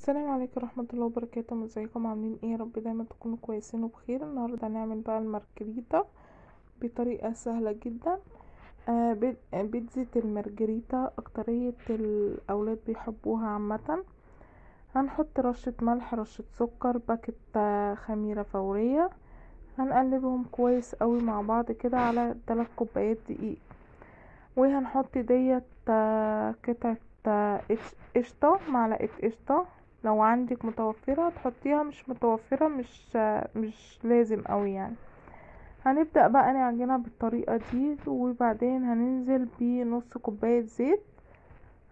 السلام عليكم ورحمة الله وبركاته. ازيكم عاملين ايه؟ يا رب دايما تكونوا كويسين وبخير. النهاردة هنعمل بقى المارجريتا بطريقة سهلة جدا. بيتزا المارجريتا اكترية الاولاد بيحبوها عامة. هنحط رشة ملح، رشة سكر، باكت خميرة فورية. هنقلبهم كويس قوي مع بعض كده على 3 كوبايات دقيق. وهنحط ديت قطعة قشطة، معلقة قشطة. لو عندك متوفرة تحطيها، مش متوفرة مش لازم قوي يعني. هنبدأ بقى نعجنها بالطريقة دي، وبعدين هننزل بنص كوباية زيت.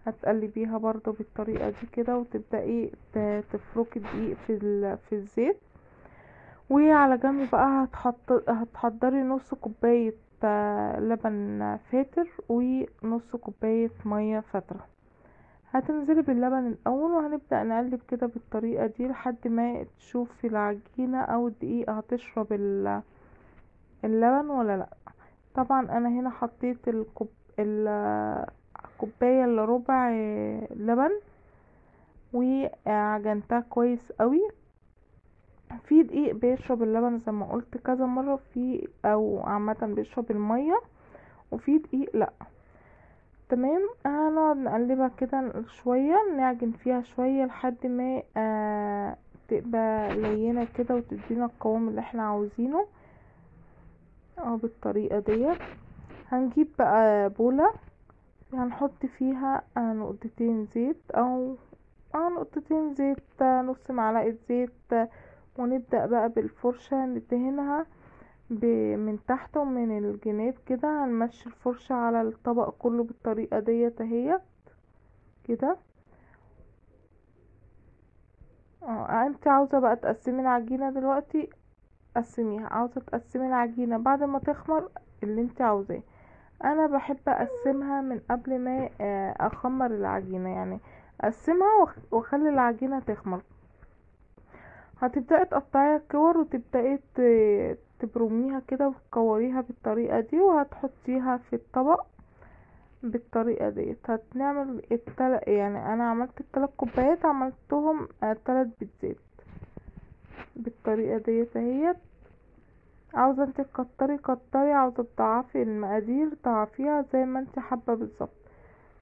هتقلبيها برضو بالطريقة دي كده، وتبدأي تفركي الدقيق في الزيت. وعلى جنب بقى هتحضري نص كوباية لبن فاتر ونص كوباية مية فاترة. هتنزلي باللبن الاول، وهنبدأ نقلب كده بالطريقة دي لحد ما تشوفي العجينة او الدقيق هتشرب اللبن ولا لا. طبعا انا هنا حطيت الكوباية الا ربع لبن، وعجنتها كويس قوي. في دقيق بيشرب اللبن زي ما قلت كذا مرة، في او عامة بيشرب المية، وفي دقيق لا. تمام. هنقعد نقلبها كده شوية، نعجن فيها شوية لحد ما تبقى لينة كده وتدينا القوام اللي احنا عاوزينه. بالطريقة ديت. هنجيب بقى بولة، هنحط فيها نقطتين زيت او نقطتين زيت، نص معلقة زيت. ونبدأ بقى بالفرشة ندهنها من تحت ومن الجناب كده. هنمشي الفرشة على الطبق كله بالطريقة ديت اهي كده. انت عاوزة بقى تقسمي العجينة دلوقتي قسميها، عاوزة تقسمي العجينة بعد ما تخمر اللي انت عاوزاه. انا بحب اقسمها من قبل ما اخمر العجينة، يعني اقسمها واخلي العجينة تخمر. هتبدأي تقطعيها كور، وتبدأي تبرميها كده وتكوريها بالطريقة دي، وهتحطيها في الطبق بالطريقة ديت. هنعمل يعني انا عملت ال3 كوبايات، عملتهم 3 بيتزات بالطريقة ديت اهي. عاوزة انت تكتري كتري، عاوزة تضعفي المقادير ضعفيها زي ما انت حابة بالظبط.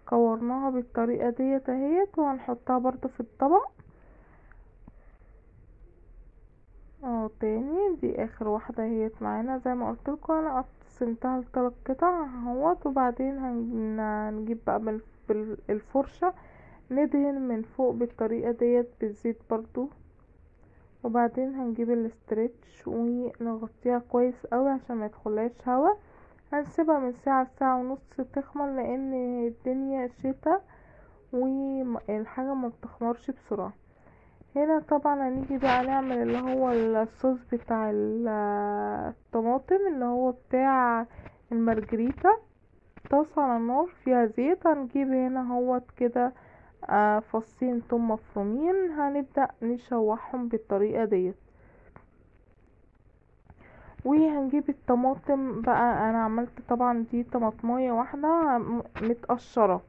كورناها بالطريقة ديت اهيت، وهنحطها برضو في الطبق. تاني دي اخر واحدة اهيت معانا. زي ما قلتلكوا انا قسمتها ل3 قطع اهوت. وبعدين هنجيب بقى بالفرشة ندهن من فوق بالطريقة ديت بالزيت برضو. وبعدين هنجيب الاسترتش ونغطيها كويس قوي عشان ما يدخلهاش هوا. هنسيبها من ساعة لساعة ونص تخمر، لان الدنيا شتا والحاجة ما بتخمرش بسرعة. هنا طبعا هنيجي بقى نعمل اللي هو الصوص بتاع الطماطم اللي هو بتاع المارجريتا. طاسة على النار فيها زيت، هنجيب هنا هوت كده فصين توم مفرومين. هنبدأ نشوحهم بالطريقة ديت. وهنجيب الطماطم بقى. انا عملت طبعا دي طماطمايه واحده متقشره،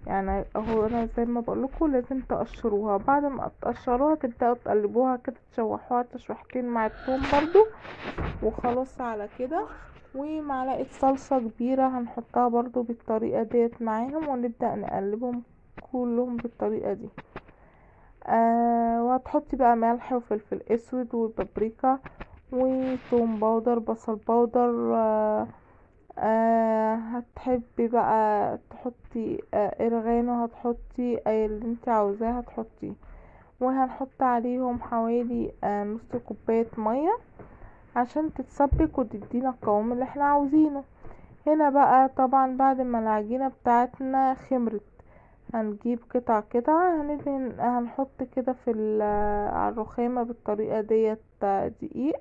يعني اهو انا زي ما بقولكوا لازم تقشروها. بعد ما تقشروها تبداوا تقلبوها كده، تشوحوها تشويحتين مع الثوم برضو. وخلاص على كده. ومعلقه صلصه كبيره هنحطها برضو بالطريقه ديت معاهم، ونبدا نقلبهم كلهم بالطريقه دي. وهتحطي بقى ملح وفلفل اسود وبابريكا وثوم باودر، بصل باودر. هتحبي بقى تحطي ارغانو، هتحطي اي اللي انت عاوزاه هتحطيه. وهنحط عليهم حوالي نص كوباية مية عشان تتسبك وتدينا القوام اللي احنا عاوزينه. هنا بقى طبعا بعد ما العجينة بتاعتنا خمرت، هنجيب قطع قطع هندهن، هنحط كده على الرخامة بالطريقة ديت دقيق،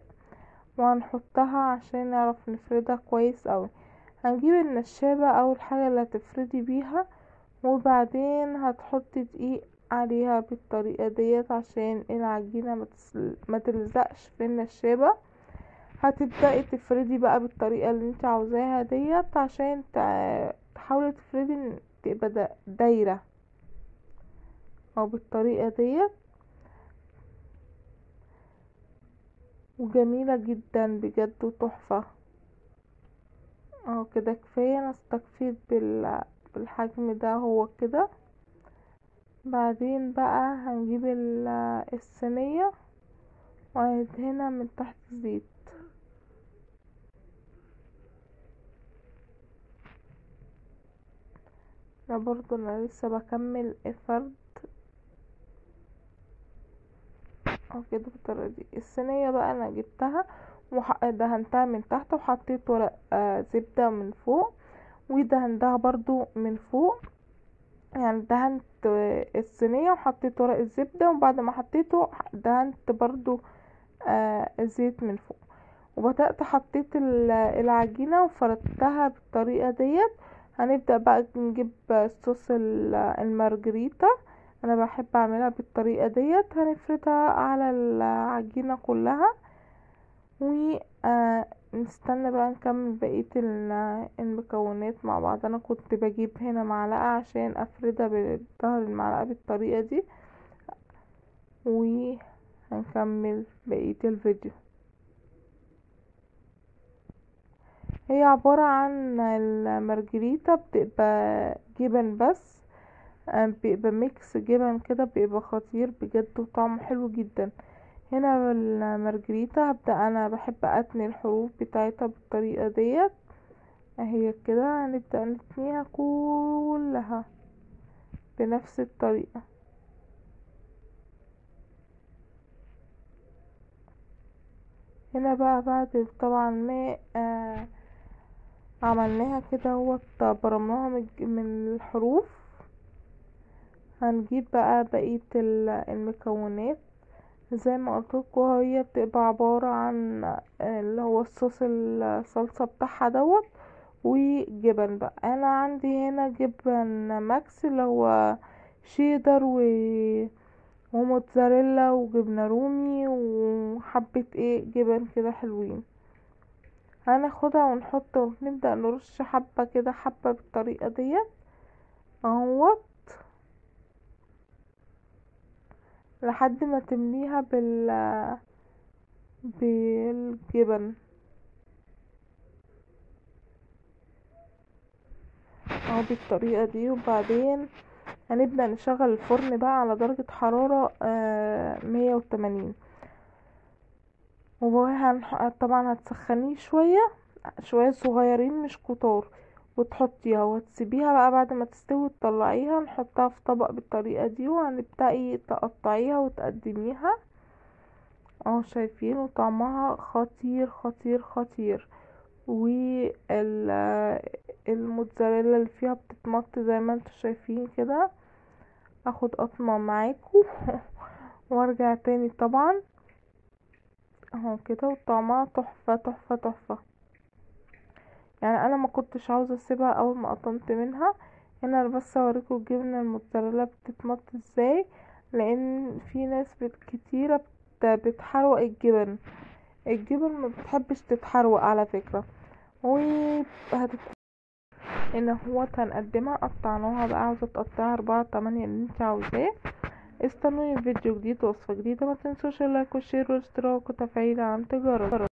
وهنحطها عشان نعرف نفردها كويس اوي. هنجيب النشابة اول حاجة اللي هتفردي بيها، وبعدين هتحطي دقيق عليها بالطريقة ديت عشان العجينة ما تلزقش في النشابة. هتبدأي تفردي بقى بالطريقة اللي انت عاوزاها ديت عشان تحاولي تفردي تبقى دايرة. او بالطريقة ديت، وجميلة جدا بجد وتحفة. اهو كده كفاية، انا استكفيت بالحجم ده هو كده. بعدين بقى هنجيب الصينية وهندهنها من تحت زيت. انا برضو انا لسه بكمل الفرد. اهو كده بالطريقة دي. الصينية بقى انا جبتها ودهنتها من تحت، وحطيت ورق زبدة من فوق، ودهنتها برضو من فوق. يعني دهنت الصينية وحطيت ورق الزبدة، وبعد ما حطيته دهنت برضو الزيت من فوق. وبدأت حطيت العجينة وفردتها بالطريقة ديت. هنبدأ بقى نجيب صوص المارجريتا. انا بحب اعملها بالطريقة ديت. هنفردها على العجينة كلها، ونستنى بقى نكمل بقية المكونات مع بعض. انا كنت بجيب هنا معلقة عشان افردها بظهر المعلقة بالطريقة دي، وهنكمل بقية الفيديو. هي عبارة عن المارجريتا، بتبقى جبن بس، بيبقى ميكس جبن كده، بيبقى خطير بجد وطعمه حلو جدا. هنا المارجريتا هبدأ، انا بحب اتني الحروف بتاعتها بالطريقة ديت. اهي كده هنبدأ نتنيها كلها بنفس الطريقة. هنا بقى بعد طبعا ما عملناها كده، هو برمناها من الحروف. هنجيب بقى بقية المكونات. زي ما قلتلكوا، هي بتبقى عبارة عن اللي هو الصوص الصلصة بتاعها دوت، وجبن بقى. انا عندي هنا جبن ماكس اللي هو شيدر وموتزاريلا وجبنة رومي وحبة جبن كده حلوين. هناخدها ونحط ونبدأ نرش حبة كده حبة بالطريقة ديت اهوت، لحد ما تمليها بالجبن اهو بالطريقة دي. وبعدين هنبدأ نشغل الفرن بقى على درجة حرارة 180. طبعا هتسخنيه شوية صغيرين مش كتار، وتحطيها وتسيبيها بقى. بعد ما تستوي تطلعيها، نحطها في طبق بالطريقة دي، وهنبدأي تقطعيها وتقدميها اهو. شايفين؟ وطعمها خطير خطير خطير. الموتزاريلا اللي فيها بتتمط زي ما انتوا شايفين كده. اخد قطمة معاكم وارجع تاني طبعا اهو كده. وطعمها تحفة تحفة تحفة. يعني انا ما كنتش عاوزة اسيبها اول ما قطمت منها. هنا أنا بس اوريكم الجبنة الموتزاريلا بتتمط ازاي، لان في ناس كتيرة بتحروق الجبن ما بتحبش تتحروق على فكرة. هنا هوت هنقدمها. قطعناها بقى، عاوزة تقطعها 4 8 اللي انت عاوزاه. استنوني في فيديو جديد ووصفة جديدة. ما تنسوش اللايك والشير والاشتراك وتفعيل علامة الجرس.